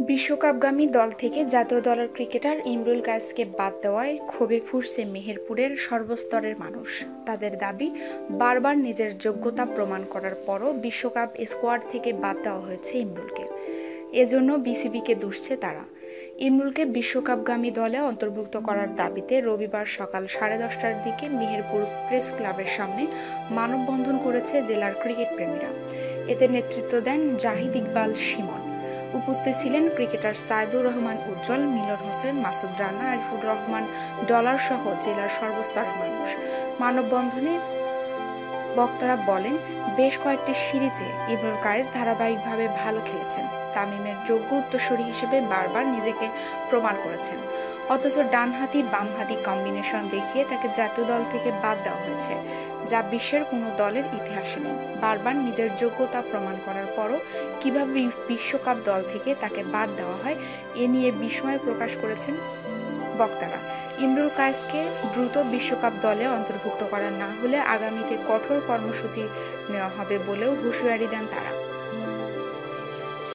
বিশ্বকাপগামী দল থেকে জাতীয় দলের ক্রিকেটার ইমরুল কায়েসকে বাদ দেওয়ায় ক্ষোভে ফুঁসছে মেহেরপুরের সর্বস্তরের মানুষ। তাদের দাবি, বারবার নিজের যোগ্যতা প্রমাণ করার পরও বিশ্বকাপ স্কোয়াড থেকে বাদ দেওয়া হয়েছে ইমরুলকে। এজন্য বিসিবিকে দুষছে তারা। ইমরুলকে বিশ্বকাপগামী দলে অন্তর্ভুক্ত করার দাবিতে রবিবার সকাল 10:30টার দিকে মেহেরপুর প্রেস ক্লাবের সামনে মানববন্ধন করেছে জেলার ক্রিকেট প্রেমীরা। এতে নেতৃত্ব দেন জাহিদ ইকবাল শিমন। উপস্থিত ছিলেন ক্রিকেটার সাইদুর রহমান উজ্জ্বল, মিলন হোসেন, মাসুদ রানা, আরিফুর রহমান ডলার সহ জেলার সর্বস্তরের মানুষ। মানববন্ধনে বক্তারা বলেন, বেশ কয়েকটি সিরিজে ইমরুল কায়েস ধারাবাহিকভাবে ভালো খেলেছেন। তামিমের যোগ্য উত্তরসূরি হিসেবে বারবার নিজেকে প্রমাণ করেছেন। অথচ ডানহাতি বামহাতি কম্বিনেশন দেখিয়ে তাকে জাতীয় দল থেকে বাদ দেওয়া হয়েছে, যা বিশ্বের কোনো দলের ইতিহাসে নেই। বারবার নিজের যোগ্যতা প্রমাণ করার পরও কিভাবে বিশ্বকাপ দল থেকে তাকে বাদ দেওয়া হয়, এ নিয়ে বিস্ময় প্রকাশ করেছেন বক্তারা। ইমরুল কায়েসকে দ্রুত বিশ্বকাপ দলে অন্তর্ভুক্ত করা না হলে আগামীতে কঠোর কর্মসূচি নেওয়া হবে বলেও হুঁশিয়ারি দেন তারা।